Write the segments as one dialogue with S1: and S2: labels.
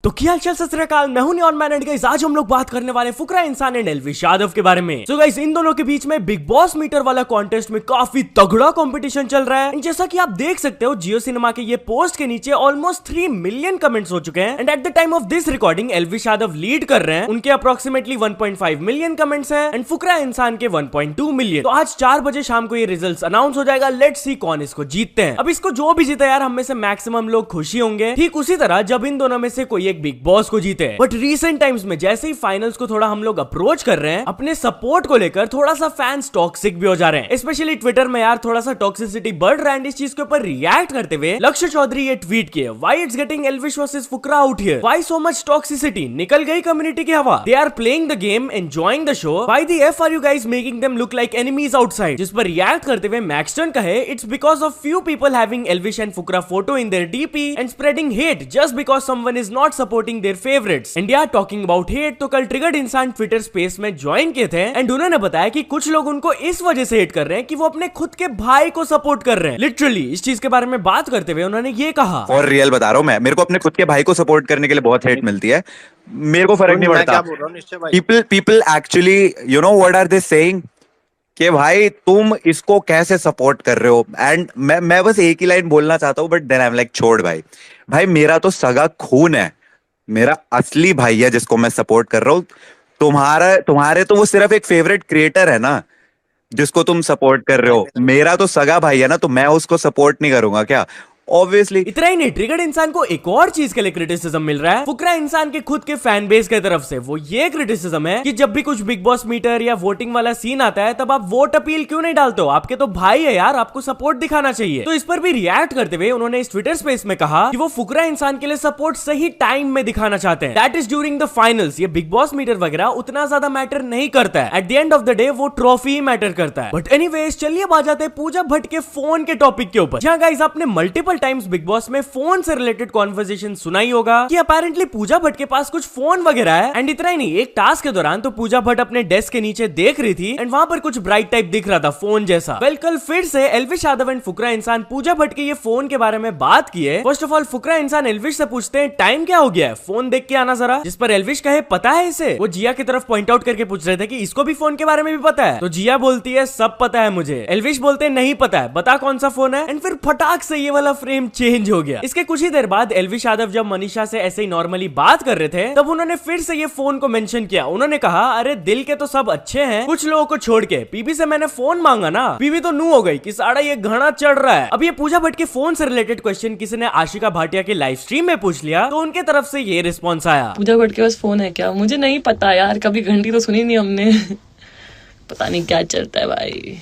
S1: तो क्या हाल चाल सत श्री अकाल, मैं हूं नियॉन मैन एंड गाइस आज हम लोग बात करने वाले फुकरा इंसान एंड एल्विश यादव के बारे में। तो गाइस इन दोनों के बीच में बिग बॉस मीटर वाला कॉन्टेस्ट में काफी तगड़ा कंपटीशन चल रहा है। जैसा कि आप देख सकते हो जियो सिनेमा के ये पोस्ट के नीचे ऑलमोस्ट 3 मिलियन कमेंट्स हो चुके हैं and at the time of this recording Elvish Yadav lead कर रहे हैं। उनके अप्रोक्सीमेटली 1.5 मिलियन कमेंट्स हैं एंड फुकरा इंसान के 1.2 मिलियन। तो आज 4 बजे शाम को ये रिजल्ट्स अनाउंस हो जाएगा। लेट्स सी कौन इसको जीतते हैं। अब इसको जो भी जीता यार हम में से मैक्सिमम लोग खुशी होंगे, ठीक उसी तरह जब इन दोनों में से कोई एक बिग बॉस को जीते। बट रीसेंट टाइम्स में जैसे ही फाइनल्स को थोड़ा हम लोग अप्रोच कर रहे हैं, अपने सपोर्ट को लेकर थोड़ा सा फैंस टॉक्सिक भी हो जा रहे हैं। स्पेशली ट्विटर में यार थोड़ा सा टॉक्सिसिटी बढ़ रहा है। इस चीज के ऊपर रिएक्ट करते हुए लक्ष्य चौधरी ये ट्वीट किए, why it's getting Elvish versus Fukra out here, why so much toxicity, निकल गई कम्युनिटी की हवा, they are playing the game, enjoying the show, why the F are you guys making them look like enemies outside. जिस पर react करते हुए Maxtern कहे, it's because of few people having Elvish and Fukra photo in their DP and spreading hate just because someone is not supporting there favourites. India talking about hate, तो कल triggered इंसान Twitter space में join किए थे and उन्होंने बताया कि कुछ लोग उनको इस वजह से हेट कर रहे हैं कि वो अपने खुद के भाई को सपोर्ट कर रहे हैं। लिटरली इस चीज के बारे में बात करते हुए उन्होंने ये कहा,
S2: और रियल बता रहा हूं मैं, मेरे को अपने खुद के भाई को सपोर्ट करने के लिए बहुत हेट मिलती है, मेरे को फर्क नहीं पड़ता। People actually you know what are they saying कि भाई तुम इसको कैसे सपोर्ट कर रहे हो। एंड मैं बस एक ही लाइन बोलना चाहता हूँ, but then I am like छोड़ भाई मेरा तो सगा खून है, मेरा असली भाई है जिसको मैं सपोर्ट कर रहा हूँ। तुम्हारे तो वो सिर्फ एक फेवरेट क्रिएटर है ना जिसको तुम सपोर्ट कर रहे हो। मेरा तो सगा भाई है ना, तो मैं उसको सपोर्ट नहीं करूंगा क्या? ऑब्वियसली।
S1: इतना ही नहीं, ट्रिगर्ड इंसान को एक और चीज के लिए क्रिटिसिज्म मिल रहा है फुकरा इंसान के खुद के फैन बेस की तरफ से। वो ये क्रिटिसिज्म है कि जब भी कुछ बिग बॉस मीटर या वोटिंग वाला सीन आता है तब आप वोट अपील क्यों नहीं डालते हो, आपके तो भाई है यार, आपको सपोर्ट दिखाना चाहिए। तो इस पर भी रिएक्ट करते हुए उन्होंने इस ट्विटर स्पेस में कहा कि वो फुकरा इंसान के लिए सपोर्ट सही टाइम में दिखाना चाहते हैं, that is during the finals. ये बिग बॉस मीटर वगैरह उतना ज्यादा मैटर नहीं करता है, at the end of the day वो ट्रॉफी ही मैटर करता है। बट एनीवेज चलिए अब आ जाते हैं पूजा भट्ट के फोन के टॉपिक के ऊपर। जहां गाइस आपने मल्टीपल टाइम्स बिग बॉस में फोन से रिलेटेड कॉन्वर्सेशन सुनाई होगा कि अपेरेंटली पूजा भट्ट के पास कुछ फोन वगैरह है। एंड इतना ही नहीं, एक टास्क के दौरान तो पूजा भट्ट अपने डेस्क के नीचे देख रही थी एंड वहां पर कुछ ब्राइट टाइप दिख रहा था फोन जैसा। वेल कल फिर से एल्विश यादव एंड फुकरा इंसान पूजा भट्ट के ये फोन के बारे में बात की है। फर्स्ट ऑफ ऑल फुकरा इंसान एल्विश से पूछते हैं टाइम क्या हो गया है, फोन देख के आना जरा। जिस पर एल्विश कहे पता है इसे। वो जिया की तरफ पॉइंट आउट करके पूछ रहे थे कि इसको भी फोन के बारे में भी पता है। तो जिया बोलती है सब पता है मुझे। एल्विश बोलते हैं नहीं पता है, बता कौन सा फोन है। एंड फिर फटाक से ये वाला फ्रेम चेंज हो गया। इसके कुछ ही देर बाद एल्विश यादव जब मनीषा से ऐसे ही नॉर्मली बात कर रहे थे तब उन्होंने फिर से ये फोन को मेंशन किया। उन्होंने कहा अरे दिल के तो सब अच्छे हैं, कुछ लोगों को छोड़ के पीबी से मैंने फोन मांगा ना, पीबी तो नू हो गई कि साड़ा ये घना चढ़ रहा है। अब ये पूजा भट्ट के फोन से रिलेटेड क्वेश्चन किसी ने आशिका भाटिया के लाइव स्ट्रीम में पूछ लिया तो उनके तरफ से ये रिस्पॉन्स आया,
S3: पूजा भट्ट के पास फोन है क्या? मुझे नहीं पता यार, कभी घंटी तो सुनी नहीं हमने। पता नहीं क्या चलता है भाई।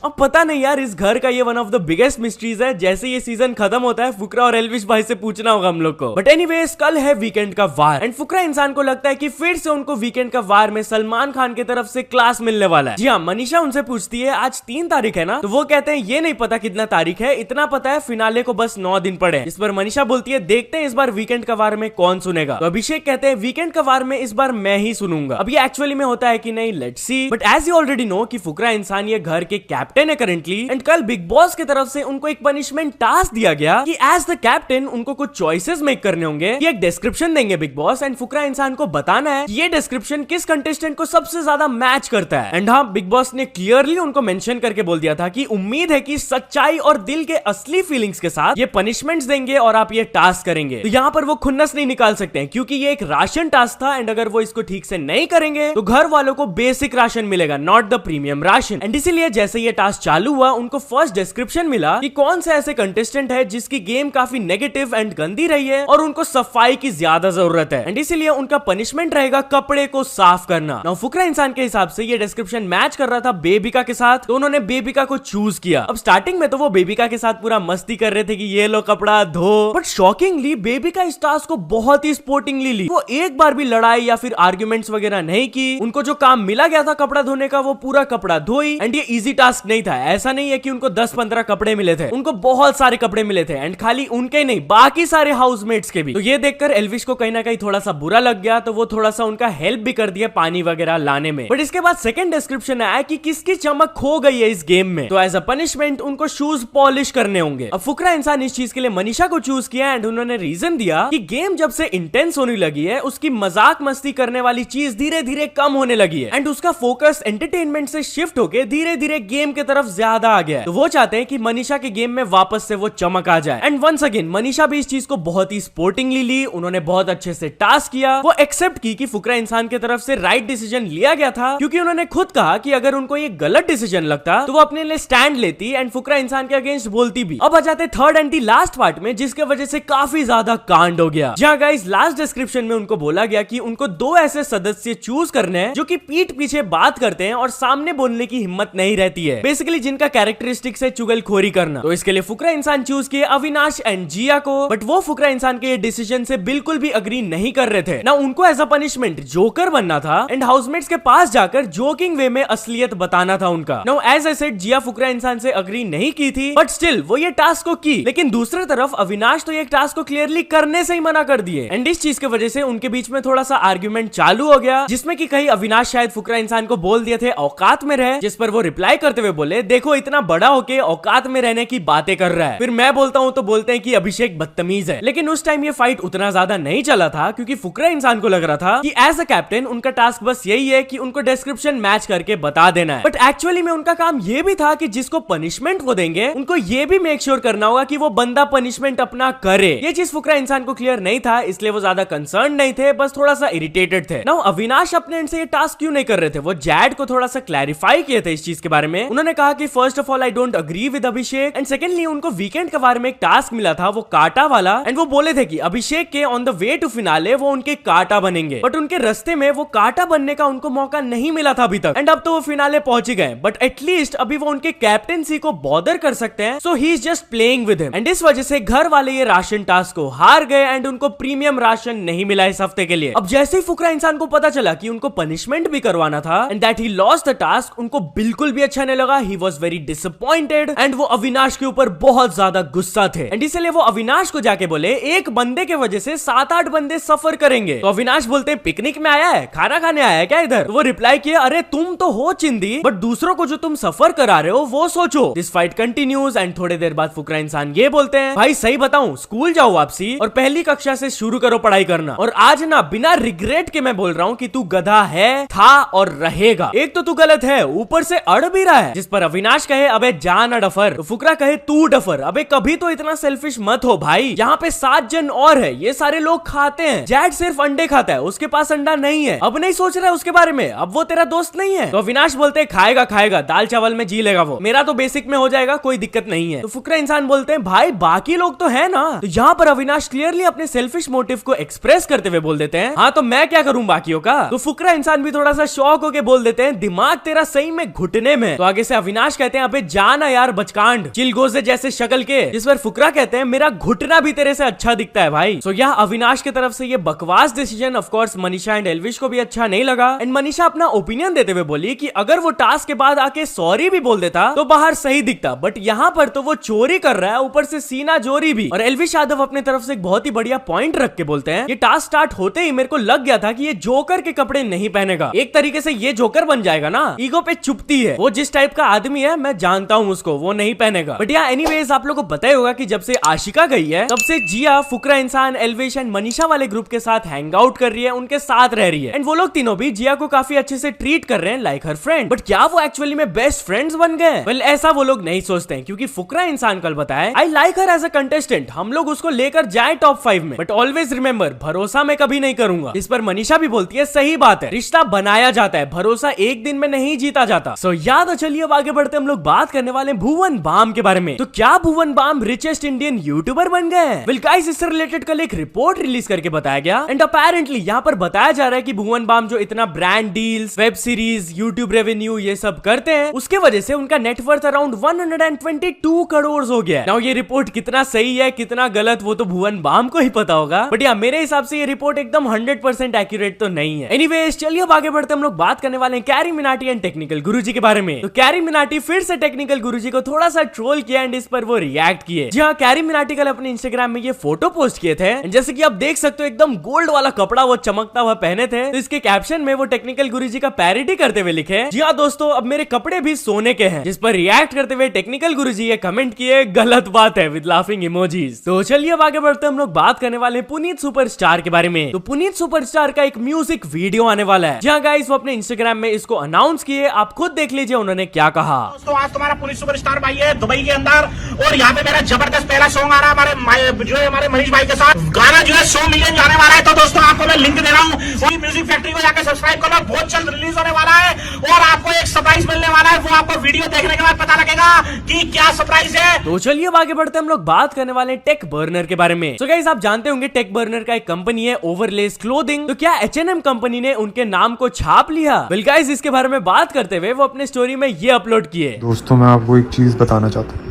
S1: अब पता नहीं यार, इस घर का ये one of the biggest mysteries है। जैसे ये सीजन खत्म होता है फुकरा और एल्विश भाई से पूछना होगा हम लोग को। बट एनीवेज कल है वीकेंड का वार एंड फुकरा इंसान को लगता है कि फिर से उनको वीकेंड का वार में सलमान खान की तरफ से क्लास मिलने वाला है। जी हाँ, मनीषा उनसे पूछती है आज 3 तारीख है ना, तो वो कहते हैं ये नहीं पता कितना तारीख है, इतना पता है फिनाले को बस 9 दिन पड़े। इस पर मनीषा बोलती है देखते हैं इस बार वीकेंड का वार में कौन सुनेगा। तो अभिषेक कहते हैं वीकेंड का वार में इस बार मैं ही सुनूंगा। अब ये एक्चुअली में होता है कि नहीं, let's see. But as you already know कि फुकरा इंसान ये घर के कैप्टन है करेंटली एंड कल बिग बॉस की तरफ से उनको एक पनिशमेंट टास्क दिया गया कि एज द कैप्टन उनको कुछ चॉइसेस मेक करने होंगे। ये एक डिस्क्रिप्शन देंगे बिग बॉस एंड फुकरा इंसान को बताना है कि ये डिस्क्रिप्शन किस कंटेस्टेंट को सबसे ज्यादा मैच करता है। एंड हाँ, बिग बॉस ने क्लियरली उनको मेंशन करके बोल दिया था कि उम्मीद है कि सच्चाई और दिल के असली फीलिंग्स के साथ ये पनिशमेंट्स देंगे और आप ये टास्क करेंगे। तो यहाँ पर वो खुन्नस नहीं निकाल सकते हैं क्योंकि ये एक राशन टास्क था एंड अगर वो इसको ठीक से नहीं करेंगे तो घर वालों को बेसिक राशन मिलेगा, not the premium ration. And इसीलिए जैसे ये टास्क चालू हुआ उनको फर्स्ट डिस्क्रिप्शन मिला कि कौन से ऐसे कंटेस्टेंट है जिसकी गेम काफी नेगेटिव एंड गंदी रही है और उनको सफाई की ज्यादा जरूरत है एंड इसीलिए उनका पनिशमेंट रहेगा कपड़े को साफ करना। नाउ फुकरा इंसान के हिसाब से ये डिस्क्रिप्शन मैच कर रहा था बेबिका के साथ, तो उन्होंने बेबिका को चूज किया। अब स्टार्टिंग में तो वो बेबिका के साथ पूरा मस्ती कर रहे थे कि ये लो कपड़ा धो, बट शॉकिंगली बेबिका इस टास्क को बहुत ही स्पोर्टिंगली ली। वो एक बार भी लड़ाई या फिर आर्ग्यूमेंट्स वगैरह नहीं की। उनको जो काम मिला गया था कपड़ा धोने का वो पूरा कपड़ा धोई एंड ये इजी टास्क नहीं था। ऐसा नहीं है कि उनको 10-15 कपड़े मिले थे, उनको बहुत सारे कपड़े मिले थे, एंड खाली उनके नहीं बाकी सारे हाउसमेट्स के भी। तो ये देखकर एल्विश को कहीं ना कहीं थोड़ा सा बुरा लग गया, तो वो थोड़ा सा उनका हेल्प भी कर दिया पानी वगैरह लाने में। बट इसके बाद सेकंड डिस्क्रिप्शन आया कि किसकी चमक खो गई है इस गेम में, तो एज अ पनिशमेंट उनको शूज पॉलिश करने होंगे। अब फुकरा इंसान इस चीज के लिए मनीषा को चूज किया, एंड उन्होंने रीजन दिया कि गेम जब से इंटेंस होने लगी है, उसकी मजाक मस्ती करने वाली चीज धीरे धीरे कम होने लगी है, एंड उसका फोकस एंटरटेनमेंट से शिफ्ट होकर धीरे धीरे गेम की तरफ ज्यादा आ गया है। तो वो चाहते हैं कि मनीषा के गेम में वापस से वो चमक आ जाए। एंड वंस अगेन मनीषा भी इस चीज को बहुत ही स्पोर्टिंगली ली, उन्होंने बहुत अच्छे से टास्क किया, वो एक्सेप्ट की कि फुकरा इंसान की तरफ से राइट डिसीजन लिया गया था, क्योंकि उन्होंने खुद कहा कि अगर उनको ये गलत डिसीजन लगता तो वो अपने लिए स्टैंड लेती एंड फुकरा इंसान के अगेंस्ट बोलती भी। अब आ जाते third and the last part में, जिसके वजह से काफी ज्यादा कांड हो गया। जहां गाइस लास्ट डिस्क्रिप्शन में उनको बोला गया कि उनको 2 ऐसे सदस्य चूज करने हैं जो कि पीठ पीछे बात करते हैं और सामने बोलने की हिम्मत नहीं रहती है, बेसिकली जिनका कैरेक्टरिस्टिक्स है चुगलखोरी करना। तो इसके लिए फुकरा इंसान चूज किए अविनाश एंड जिया को, बट वो फुकरा इंसान के डिसीजन से बिल्कुल भी अग्री नहीं कर रहे थे ना। उनको एज अ पनिशमेंट जोकर बनना था एंड हाउसमेट्स के पास जाकर जोकिंग वे में असलियत बताना था उनका। नाउ एज आई सेड, जिया फुकरा इंसान से अग्री नहीं की थी, बट स्टिल वो ये टास्क को की। लेकिन दूसरी तरफ अविनाश तो ये टास्क को क्लियरली करने से ही मना कर दिए, एंड इस चीज की वजह से उनके बीच में थोड़ा सा आर्ग्यूमेंट चालू हो गया, जिसमें कि कहीं अविनाश शायद फुकरा इंसान को बोल दिए थे औकात में रहे, जिस पर वो रिप्लाई करते हुए बोले, देखो इतना बड़ा होके औकात में रहने की बातें कर रहा है। फिर मैं बोलता हूं तो बोलते हैं कि अभिषेक बदतमीज है। लेकिन उस टाइम ये फाइट उतना ज्यादा नहीं चला था, क्योंकि फुकरा इंसान को लग रहा था कि एज अ कैप्टन उनका टास्क बस यही है कि उनको डिस्क्रिप्शन मैच करके बता देना है। बट एक्चुअली में उनका काम ये भी था कि जिसको पनिशमेंट वो देंगे उनको ये भी मेक श्योर करना होगा कि वो बंदा पनिशमेंट अपना करे। ये चीज फुकरा इंसान को क्लियर नहीं था, इसलिए वो ज्यादा कंसर्न नहीं थे, बस थोड़ा सा इरिटेटेड थे। नाउ अविनाश अपने एंड से ये टास्क क्यों नहीं कर रहे थे, वो जैड को थोड़ा सा क्लैरिफाई किए थे इस चीज के बारे में। उन्होंने कहा कि first of all I don't agree with Abhishek, and secondly उनको वीकेंड के बारे में एक टास्क मिला था, वो काटा वाला, एंड वो बोले थे कि अभिषेक के on the way to finale वो उनके काटा बनेंगे, बट उनके रास्ते में वो काटा बनने का उनको मौका नहीं मिला था अभी तक, एंड अब तो वो फिनाले पहुंच ही गए, बट एटलीस्ट अभी वो उनके कैप्टेंसी को बॉदर कर सकते हैं, so he is just playing with him. And इस वजह से घर वाले ये राशन टास्क को हार गए, एंड उनको प्रीमियम राशन नहीं मिला इस हफ्ते के लिए। अब जैसे ही फुकरा इंसान को पता चला कि उनको पनिशमेंट भी करवाना था and that he lost the task, उनको बिल्कुल भी अच्छा नहीं लगा। He was very disappointed, and वो अविनाश के ऊपर बहुत ज्यादा गुस्सा थे, एंड इसलिए वो अविनाश को जाके बोले, एक बंदे के वजह से 7-8 बंदे सफर करेंगे। तो अविनाश बोलते हैं, पिकनिक में आया है, खाना खाने आया है क्या इधर? तो वो रिप्लाई किया, अरे तुम तो हो चिंदी, बट दूसरों को जो तुम सफर करा रहे हो वो सोचो। दिस फाइट कंटिन्यूज, एंड थोड़ी देर बाद फुकरा इंसान ये बोलते हैं, भाई सही बताऊं, स्कूल जाओ वापसी और पहली कक्षा से शुरू करो पढ़ाई करना, और आज ना बिना रिग्रेट के मैं बोल रहा हूं कि तू गधा है, था और रहेगा। एक तो तू गलत है, ऊपर से अड़ भी रहा है। जिस पर अविनाश कहे, अबे जा ना डफर, तो फुकरा कहे, तू डफर, अबे कभी तो इतना सेल्फिश मत हो भाई, यहाँ पे 7 जन और है, ये सारे लोग खाते हैं, जैड सिर्फ अंडे खाता है, उसके पास अंडा नहीं है, अब नहीं सोच रहा है उसके बारे में, अब वो तेरा दोस्त नहीं है। तो अविनाश बोलते हैं, खाएगा खाएगा, दाल चावल में जी लेगा वो, मेरा तो बेसिक में हो जाएगा, कोई दिक्कत नहीं है। तो फुकरा इंसान बोलते हैं, भाई बाकी लोग तो है ना। तो यहाँ पर अविनाश क्लियरली अपने सेल्फिश मोटिव को एक्सप्रेस करते हुए बोल देते हैं, हाँ तो मैं क्या करूं बाकियों का। तो फुकरा इंसान भी थोड़ा सा शॉक होके बोल देते हैं, दिमाग तेरा सही में घुटने में। तो आगे से अविनाश कहते हैं, अबे जाना यार बचकांड, चिलगोजे जैसे शक्ल के। जिस पर फुकरा कहते हैं, मेरा घुटना भी तेरे से अच्छा दिखता है भाई। सो यह अविनाश की तरफ से ये बकवास decision of course Manisha and Elvish को भी अच्छा नहीं लगा, एंड मनीषा अपना ओपिनियन देते हुए बोली कि अगर वो टास्क के बाद आके सॉरी भी बोल देता तो बाहर सही दिखता, बट यहाँ पर तो वो चोरी कर रहा है, ऊपर से सीना जोरी भी। और एल्विश यादव अपने तरफ से एक बहुत ही बढ़िया पॉइंट रख के बोलते हैं, ये टास्क स्टार्ट होते ही मेरे को लग गया था कि ये जोकर के कपड़े नहीं पहनेगा, एक तरीके से ये जोकर बन जाएगा ना, ईगो पे चुपती है, वो जिस टाइप का आदमी है मैं जानता हूँ उसको, वो नहीं पहनेगा। बट या एनीवेज आप लोग को पता ही होगा कि जब से आशिका गई है तब से जिया फुकरा इंसान, एल्विश एंड मनीषा वाले ग्रुप के साथ हैंग आउट कर रही है, उनके साथ रह रही है, एंड वो लोग तीनों भी जिया को काफी अच्छे से ट्रीट कर रहे हैं लाइक हर फ्रेंड। बट क्या वो एक्चुअली में बेस्ट फ्रेंड्स बन गए? वेल ऐसा वो लोग नहीं सोचते हैं, क्योंकि फुकरा इंसान कल बताए, I like her as a contestant, हम लोग उसको लेकर जाए टॉप 5 में, बट ऑलवेज रिमेंबर, भरोसा मैं कभी नहीं करूंगा। इस पर मनीषा भी बोलती है, सही बात है, रिश्ता बनाया जाता है, भरोसा एक दिन में नहीं जीता जाता। सो याद हो, चलिए अब आगे बढ़ते हम लोग बात करने वाले भुवन बाम के बारे में। तो क्या भुवन बाम रिचेस्ट इंडियन यूट्यूबर बन गए? वेल गाइस, इससे रिलेटेड कल एक रिपोर्ट रिलीज करके बताया गया, एंड अपेरेंटली यहाँ पर बताया जा रहा है कि भुवन बाम जो इतना brand deals, web series, YouTube revenue ये सब करते हैं, उसके वजह से उनका नेटवर्थ अराउंड 122 करोड़ हो गया। नाउ ये रिपोर्ट कितना सही है कितना गलत वो तो भुवन बाम को ही पता होगा, बट या मेरे हिसाब से ये रिपोर्ट एकदम 100% एक्यूरेट तो नहीं है। एनीवेज चलिए अब आगे बढ़ते हम लोग बात करने वाले हैं कैरी मिनाटी एंड टेक्निकल गुरुजी के बारे में। तो कैरी कैरी मिनाटी फिर से टेक्निकल गुरुजी को थोड़ा सा ट्रोल किया एंड इस पर वो रिएक्ट किए। जी हाँ, कैरी मिनाटी कल अपने इंस्टाग्राम में ये फोटो पोस्ट किए थे, जैसे कि आप देख सकते हो एकदम गोल्ड वाला कपड़ा वो चमकता हुआ पहने थे। तो इसके कैप्शन में वो टेक्निकल गुरुजी का पैरोडी करते हुए लिखे, जी हाँ दोस्तों, अब मेरे कपड़े भी सोने के हैं। जिस पर रिएक्ट करते हुए टेक्निकल गुरुजी ये कमेंट किए, गलत बात है, विद लाफिंग इमोजीज। तो चलिए अब आगे बढ़ते हम लोग बात करने वाले हैं पुनीत सुपरस्टार के बारे में। तो पुनीत सुपरस्टार का एक म्यूजिक वीडियो आने वाला है। जहाँ गाइस वो अपने इंस्टाग्राम में इसको अनाउंस किए, आप खुद देख लीजिए उन्होंने क्या कहा।
S4: दोस्तों आज तुम्हारा पुनीत सुपरस्टार भाई है दुबई के अंदर, और यहाँ पे मेरा जबरदस्त पहला सॉन्ग आ रहा है हमारे मनीष भाई के साथ। गाना जो है 100 मिलियन जाने वाला है। तो दोस्तों आपको मैं लिंक दे रहा हूँ, वही म्यूजिक फैक्ट्री को जाकर सब्सक्राइब करो, बहुत जल्द रिलीज होने वाला है और आपको एक सरप्राइज मिलने वाला है। वो आपको वीडियो देखने के बाद पता लगेगा कि क्या सरप्राइज है।
S1: तो चलिए अब आगे बढ़ते हम लोग बात करने वाले हैं टेक बर्नर के बारे में। तो गाइस आप जानते होंगे टेक बर्नर का एक कंपनी है ओवरलेस क्लोथिंग। तो क्या H&M कंपनी ने उनके नाम को छाप लिया? वेल गाइस इसके बारे में बात करते हुए वो अपने स्टोरी में ये अपलोड किए।
S5: दोस्तों मैं आपको एक चीज बताना चाहता हूँ,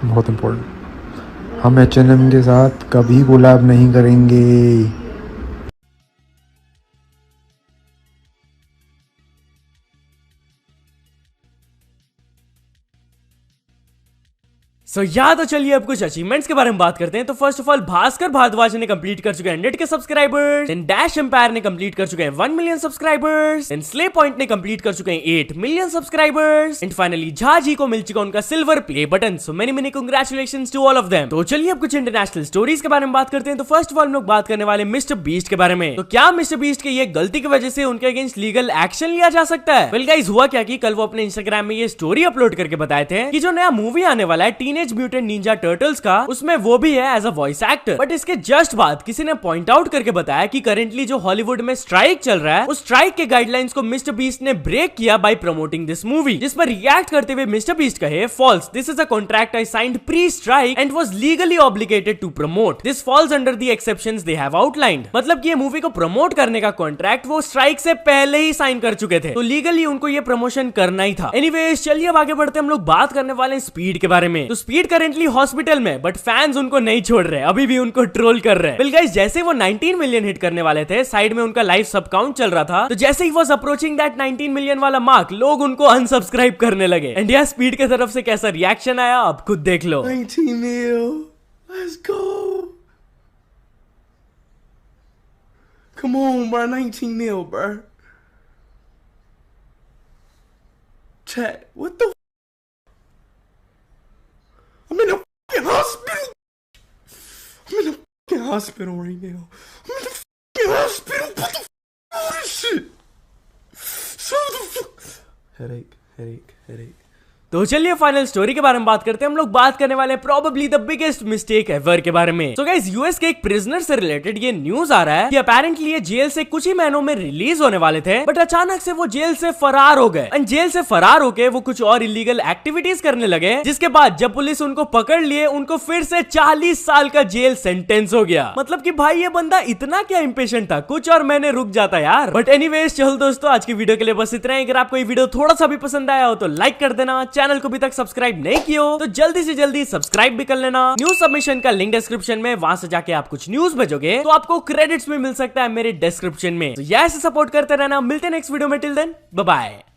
S5: बहुत इंपॉर्टेंट। हम H&M के साथ कभी कोलैब नहीं करेंगे।
S1: तो चलिए अब कुछ अचीवमेंट्स के बारे में बात करते हैं। तो first of all Bhaskar Bhardwaj ने कंप्लीट कर चुके हैं 100 के सब्सक्राइबर्स। देन डैश एम्पायर ने कंप्लीट कर चुके हैं 1 million subscribers. Then Slay Point ने कंप्लीट कर चुके हैं 8 million subscribers. And finally Jhaji को मिल चुका उनका silver play button. So many congratulations to all of them. तो चलिए अब कुछ इंटरनेशनल स्टोरीज के बारे में बात करते हैं। तो फर्स्ट ऑफ ऑल हम लोग बात करने वाले मिस्टर बीस्ट के बारे में। तो क्या मिस्टर बीस्ट के ये गलती की वजह से उनके अगेंस्ट लीगल एक्शन लिया जा सकता है? वेल गाइस हुआ क्या कि कल वो अपने इंस्टाग्राम में ये स्टोरी अपलोड करके बताए थे कि जो नया मूवी आने वाला है टीनेज म्यूटेंट निंजा टर्टल्स का, उसमें वो भी है as a voice actor. But इसके जस्ट बाद किसी ने पॉइंट आउट करके बताया कि करेंटली जो हॉलीवुड में स्ट्राइक चल रहा है, उस स्ट्राइक के गाइडलाइंस को मिस्टर बीस्ट ने ब्रेक किया बाय प्रमोटिंग दिस मूवी। जिस पर रिएक्ट करते हुए मिस्टर बीस्ट कहे, false, this is a contract I signed pre strike and was legally obligated to promote. This falls under the exceptions they have outlined. मतलब कि ये movie को promote करने का कॉन्ट्रैक्ट वो स्ट्राइक से पहले ही साइन कर चुके थे, तो लीगली उनको ये प्रमोशन करना ही था। एनीवेज चलिए अब आगे बढ़ते हम लोग बात करने वाले हैं स्पीड के बारे में। तो स्पीड करेंटली हॉस्पिटल में, बट फैंस उनको नहीं छोड़ रहे, अभी भी उनको ट्रोल कर रहे हैं। वेल गाइस जैसे वो 19 मिलियन हिट करने वाले थे, साइड में उनका लाइव सब काउंट चल रहा था, तो जैसे he was approaching that 19 million वाला मार्क, लोग उनको अनसब्सक्राइब करने लगे। इंडिया स्पीड की तरफ से कैसा रिएक्शन आया अब खुद देख लो।
S6: 19 mil, let's go. Come on, bro, 19 mil, bro. Chat, what the? I'm in a fucking hospital. I'm in a fucking hospital right now. I'm in a fucking hospital. What the fuck all this shit? So the fuck. Headache.
S1: तो चलिए final story के बारे में बात करते हैं। हम लोग बात करने वाले हैं probably the biggest mistake ever के बारे में। सो गाइस यूएस के एक प्रिजनर से रिलेटेड ये न्यूज आ रहा है कि अपेरेंटली ये जेल से कुछ ही महीनों में रिलीज होने वाले थे, बट अचानक से वो जेल से फरार हो गए। एंड जेल से फरार होके वो कुछ और इलीगल एक्टिविटीज करने लगे, जिसके बाद जब पुलिस उनको पकड़ लिए, उनको फिर से 40 साल का जेल सेंटेंस हो गया। मतलब कि भाई ये बंदा इतना क्या इंपेशेंट था, कुछ और महीने रुक जाता यार। बट एनीवेज चल दोस्तों आज की वीडियो के लिए बस इतना ही। अगर आपको ये वीडियो थोड़ा सा भी पसंद आया हो तो लाइक कर देना, चैनल को अभी तक सब्सक्राइब नहीं किया हो तो जल्दी से जल्दी सब्सक्राइब भी कर लेना। न्यूज सबमिशन का लिंक डिस्क्रिप्शन में, वहां से जाके आप कुछ न्यूज भेजोगे तो आपको क्रेडिट्स भी मिल सकता है मेरे डिस्क्रिप्शन में। तो ऐसे सपोर्ट करते रहना। मिलते हैं नेक्स्ट वीडियो में। Till then bye bye.